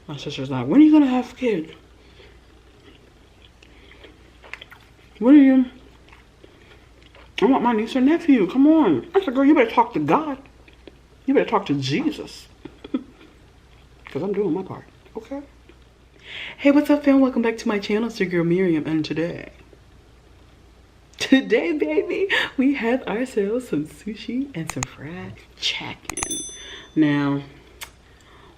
My sister's like, when are you gonna have kids? What are you? I want my niece or nephew. Come on. I said, girl, you better talk to God. You better talk to Jesus. Because I'm doing my part. Okay? Hey, what's up, fam? Welcome back to my channel. It's your girl, Miriam. And today, baby, we have ourselves some sushi and some fried chicken. Now,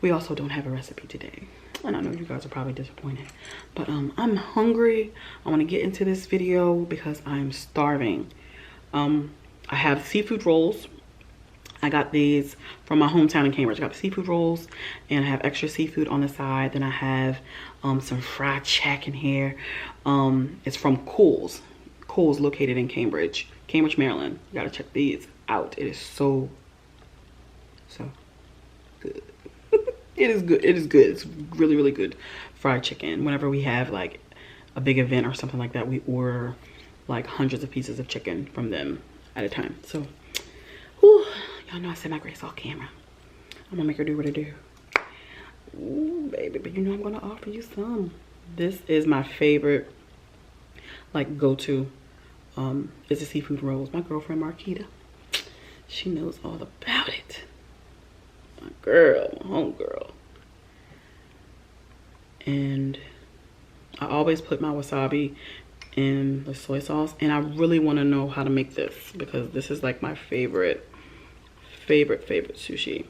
we also don't have a recipe today. And I know you guys are probably disappointed. But I'm hungry. I want to get into this video because I'm starving. I have seafood rolls. I got these from my hometown in Cambridge. I got the seafood rolls and I have extra seafood on the side. Then I have some fried chicken here. It's from Kohl's. Kohl's located in Cambridge, Maryland. You gotta check these out. It is so good. It is good. It is good. It's really, really good fried chicken. Whenever we have like a big event or something like that, we order like hundreds of pieces of chicken from them at a time. So, whew, y'all know I said my grace off camera. I'm gonna make her do what I do. Ooh, baby, but you know I'm gonna offer you some. This is my favorite, like, go-to. It's the seafood rolls. My girlfriend Marquita, she knows all about it. My girl, my homegirl. And I always put my wasabi in the soy sauce, and I really want to know how to make this because this is like my favorite sushi.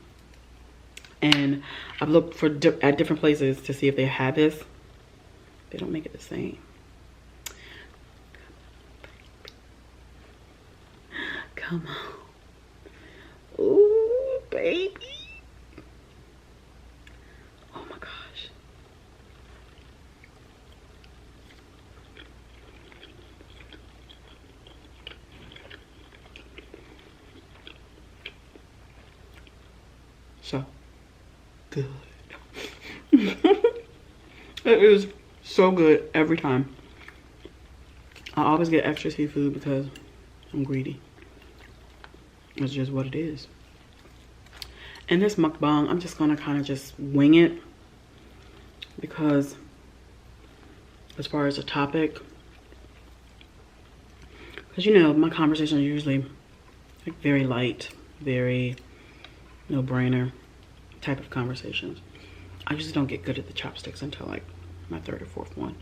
And I've looked for at different places to see if they have this. They don't make it the same. Come on. Ooh, baby. Oh my gosh. So good. It is so good every time. I always get extra seafood because I'm greedy. It's just what it is. And this mukbang, I'm just gonna kind of just wing it because as far as the topic, because you know my conversations are usually like very light, very no-brainer type of conversations. I just don't get good at the chopsticks until like my third or fourth one.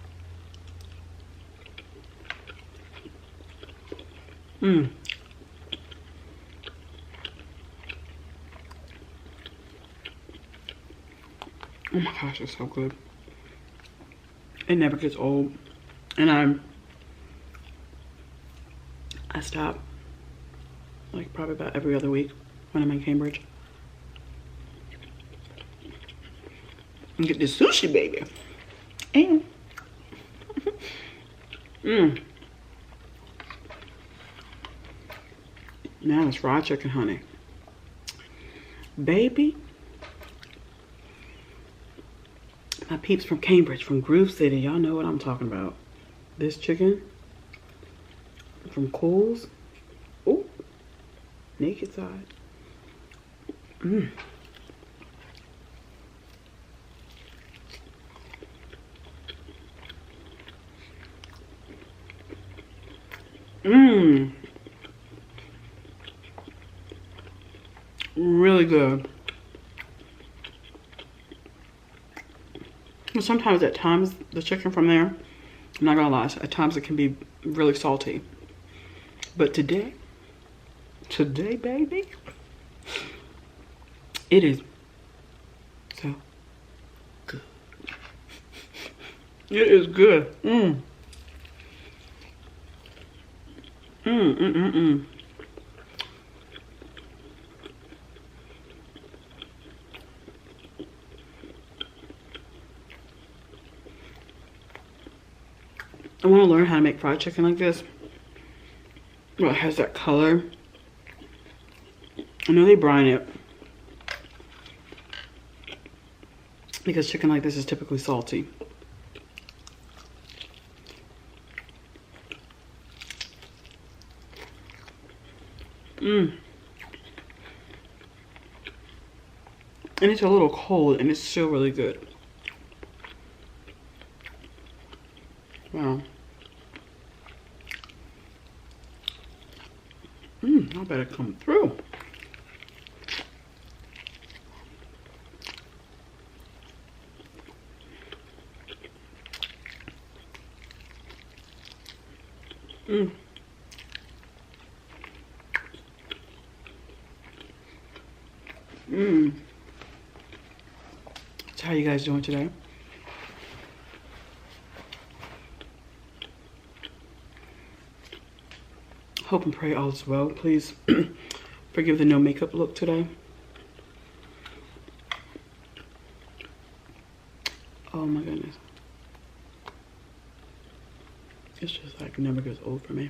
Oh my gosh, it's so good. It never gets old. And I stop like probably about every other week when I'm in Cambridge and get this sushi, baby. And now it's fried chicken, honey. Baby. My peeps from Cambridge, from Groove City, y'all know what I'm talking about. This chicken from Kohl's. Oh, naked side. Really good. Sometimes at times the chicken from there, I'm not gonna lie, at times it can be really salty. But today, baby, it is so good. It is good. I want to learn how to make fried chicken like this. Well, it has that color. I know they brine it because chicken like this is typically salty. And it's a little cold and it's still really good. Wow. I better come through. So how you guys doing today? Hope and pray all is well. Please forgive the no makeup look today. Oh my goodness. It's just like never gets old for me.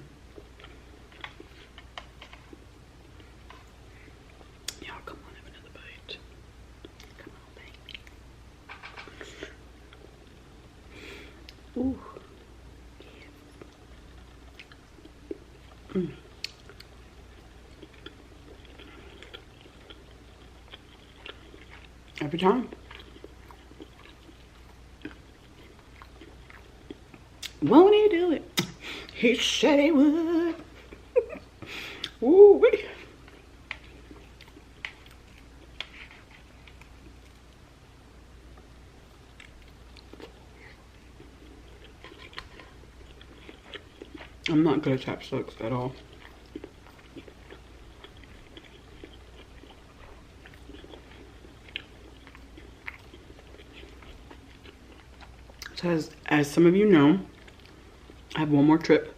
Y'all come on, have another bite. Come on, baby. Ooh. Every time. Won't he do it? He said he would. Ooh wee. I'm not good at chopsticks at all. So as some of you know, I have one more trip.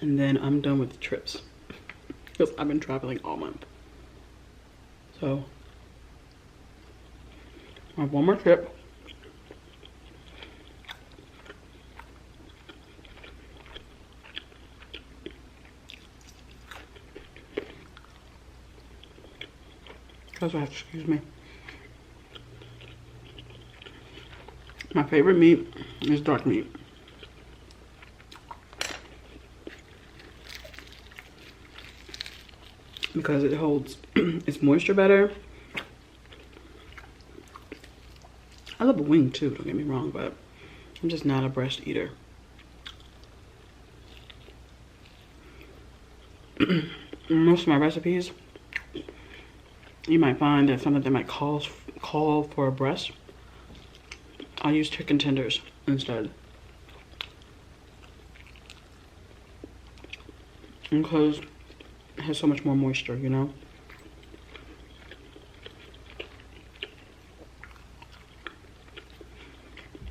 And then I'm done with the trips. Because I've been traveling all month. So I have one more trip. Excuse me. My favorite meat is dark meat. Because it holds its moisture better. I love a wing too, don't get me wrong, but I'm just not a breast eater. Most of my recipes, you might find that something that might call for a breast, I'll use chicken tenders instead. Because it has so much more moisture, you know?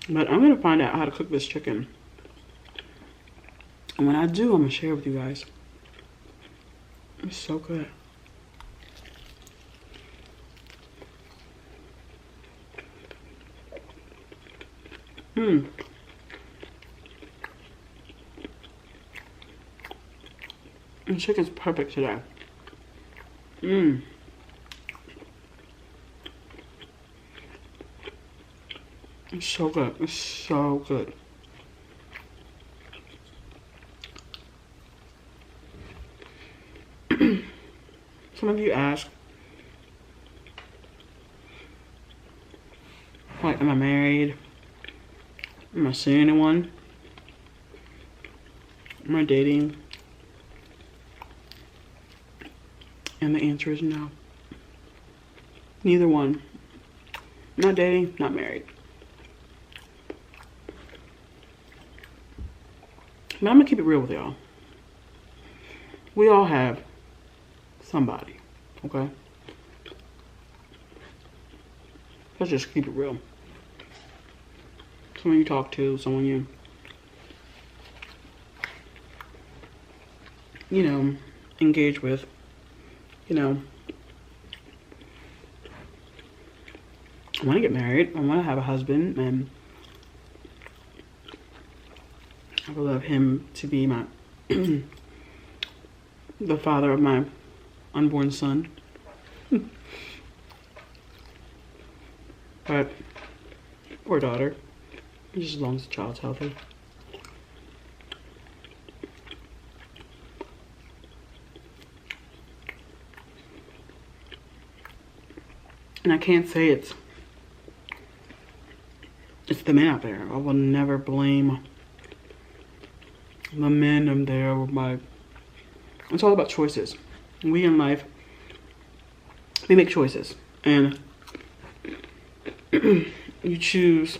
But I'm gonna find out how to cook this chicken. And when I do, I'm gonna share it with you guys. It's so good. The chicken's perfect today. It's so good. It's so good. Some of you ask, like, am I married? Am I seeing anyone? Am I dating? And the answer is no. Neither one. Not dating, not married. But I'm gonna keep it real with y'all. We all have somebody, okay? Let's just keep it real. Someone you talk to, someone you know, engage with, you know. I want to get married. I want to have a husband, and I would love him to be my the father of my unborn son. But or daughter, just as long as the child's healthy. And I can't say it's it's the men out there. I will never blame the men. I'm there with my... It's all about choices. We in life, we make choices. And you choose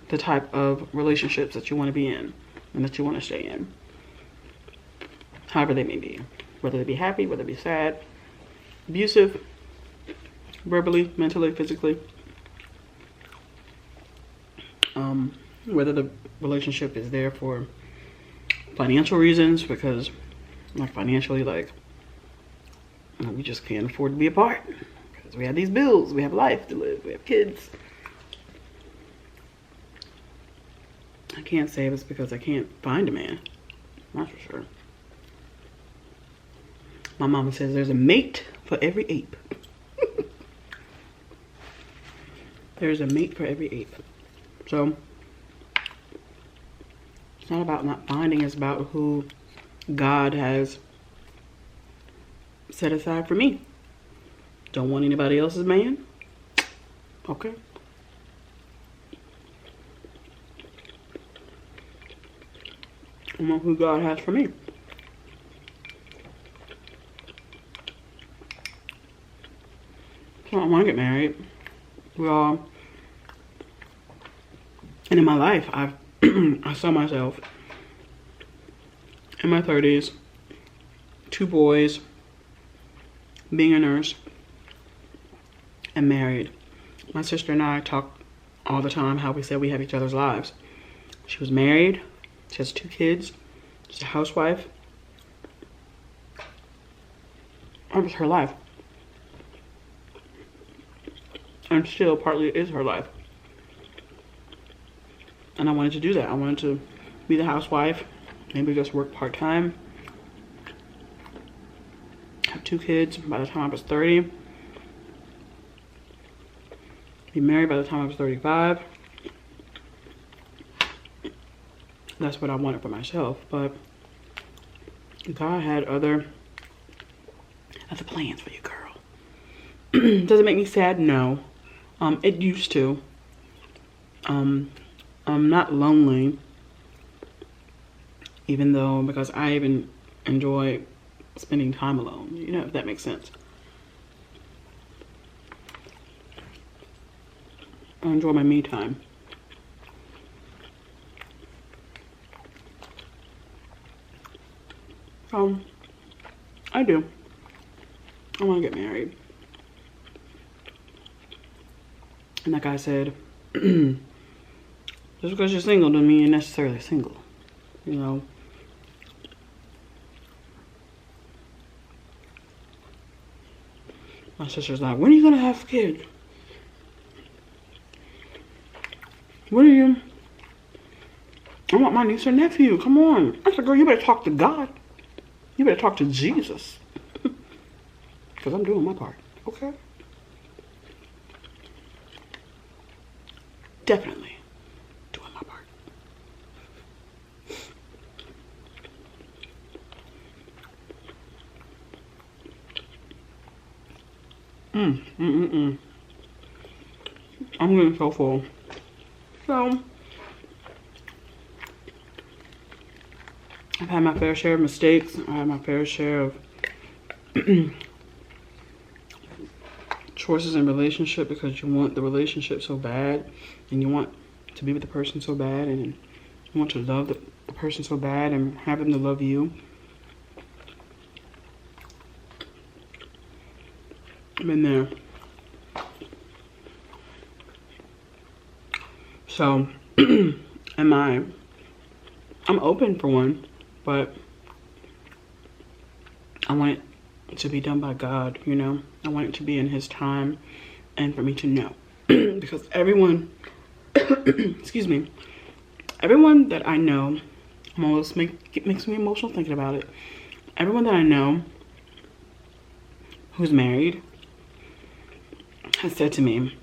the type of relationships that you want to be in and that you want to stay in. However they may be. Whether they be happy, whether they be sad, abusive, verbally, mentally, physically. Whether the relationship is there for financial reasons, because like financially, like, you know, we just can't afford to be apart because we have these bills, we have life to live, we have kids. I can't say it's because I can't find a man, that's for sure. My mama says there's a mate for every ape. There's a mate for every ape. So it's not about not finding, it's about who God has set aside for me. Don't want anybody else's man? Okay. I want who God has for me. So I want to get married. And in my life, I saw myself in my 30s, 2 boys, being a nurse, and married. My sister and I talk all the time how we said we have each other's lives. She was married, she has 2 kids, she's a housewife. That was her life. And still partly is her life. And I wanted to do that. I wanted to be the housewife, maybe just work part-time, have 2 kids by the time I was 30, be married by the time I was 35. That's what I wanted for myself, but God had other plans for you, girl. Does it make me sad? No. It used to. I'm not lonely, even though, because I even enjoy spending time alone, you know, if that makes sense. I enjoy my me time. I do. I want to get married. And like I said, just because you're single doesn't mean you're necessarily single, you know. My sister's like, when are you gonna have kids? What are you? I want my niece or nephew, come on. I said, girl, you better talk to God. You better talk to Jesus. Because I'm doing my part, okay? Definitely doing my part. I'm getting so full. So, I've had my fair share of mistakes. I had my fair share of choices in relationship, because you want the relationship so bad and you want to be with the person so bad and you want to love the person so bad and have them to love you. I've been there. So, I'm open for one, but I want it to be done by God, you know? I want it to be in His time and for me to know. Because everyone, excuse me, everyone that I know, it makes me emotional thinking about it. Everyone that I know who's married has said to me,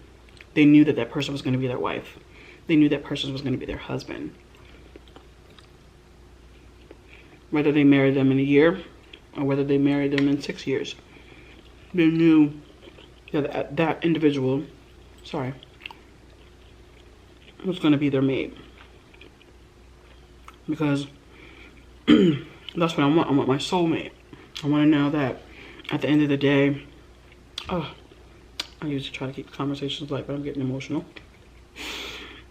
they knew that that person was going to be their wife. They knew that person was going to be their husband. Whether they married them in a year or whether they married them in 6 years. They knew that that individual, who's going to be their mate. Because that's what I want. I want my soulmate. I want to know that at the end of the day, oh, I usually try to keep conversations light, but I'm getting emotional.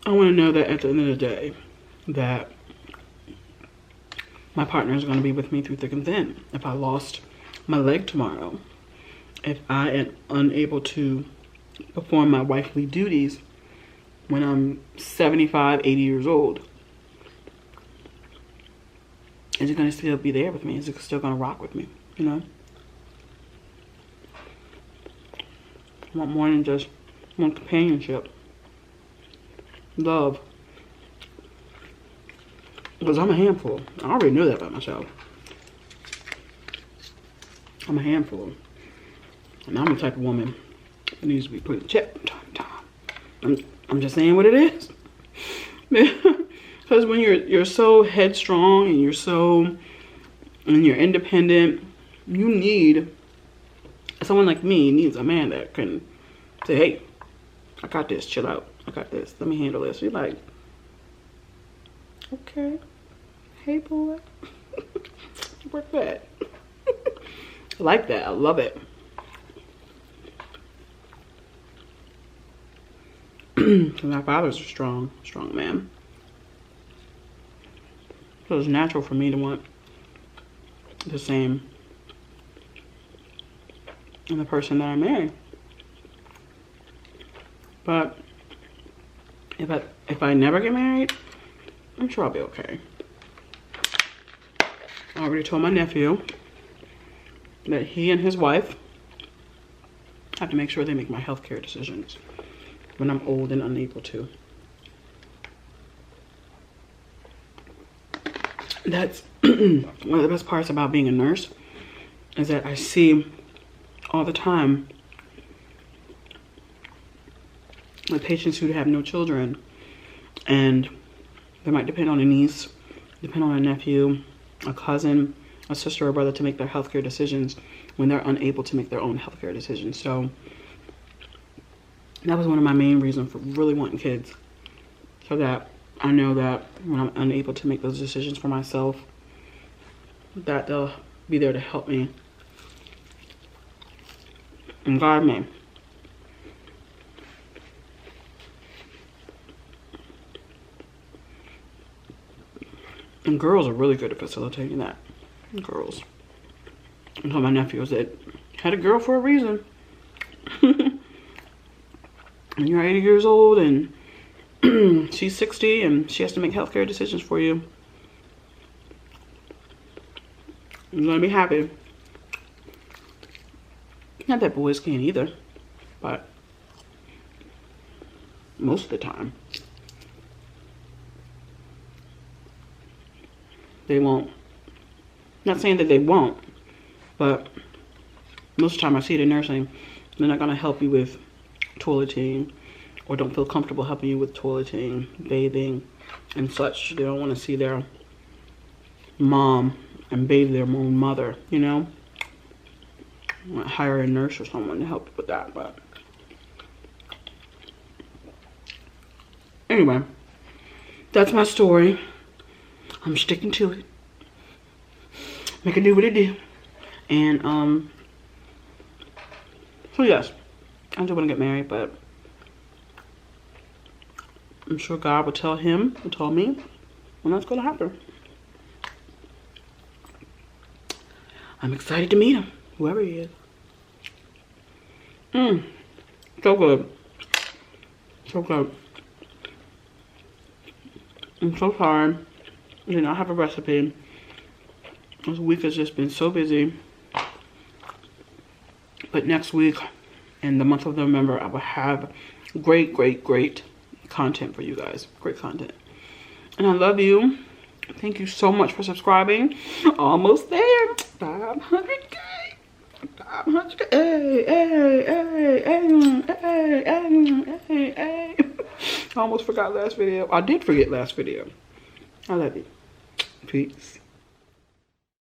I want to know that at the end of the day, that my partner is going to be with me through thick and thin. If I lost my leg tomorrow, if I am unable to perform my wifely duties when I'm 75, 80 years old, is it going to still be there with me? Is it still going to rock with me? You know? I want more than just one companionship. Love. Because I'm a handful. I already knew that about myself. I'm a handful. And I'm the type of woman that needs to be put in check from time to time. I'm just saying what it is. Because when you're so headstrong and you're independent, you need someone like me needs a man that can say, hey, I got this, chill out. I got this. Let me handle this. You're like, okay. Hey boy. Work that. I like that. I love it. My father's a strong man. So it's natural for me to want the same in the person that I marry. But if I never get married, I'm sure I'll be okay. I already told my nephew that he and his wife have to make sure they make my healthcare decisions when I'm old and unable to. That's one of the best parts about being a nurse, is that I see all the time with patients who have no children, and they might depend on a niece, depend on a nephew, a cousin, a sister or brother to make their healthcare decisions when they're unable to make their own healthcare decisions. So that was one of my main reasons for really wanting kids, so that I know that when I'm unable to make those decisions for myself, that they'll be there to help me and guide me. And girls are really good at facilitating that. Girls. I told my nephews that had a girl for a reason. And you're 80 years old and she's 60 and she has to make healthcare decisions for you. You're gonna be happy. Not that boys can't either, but most of the time they won't. Not saying that they won't, but most of the time I see it in nursing, they're not gonna help you with toileting, or don't feel comfortable helping you with toileting, bathing, and such. They don't want to see their mom and bathe their own mother, you know? Hire a nurse or someone to help you with that, but anyway, that's my story. I'm sticking to it. Make it do what it do. And so yes, I do want to get married, but I'm sure God will tell him, will tell me when that's going to happen. I'm excited to meet him, whoever he is. So good. So good. I'm so sorry I did not have a recipe. This week has just been so busy. But next week, in the month of November, I will have great content for you guys. Great content. And I love you. Thank you so much for subscribing. Almost there. 500K. 500K. Hey. I almost forgot last video. I did forget last video. I love you. Peace.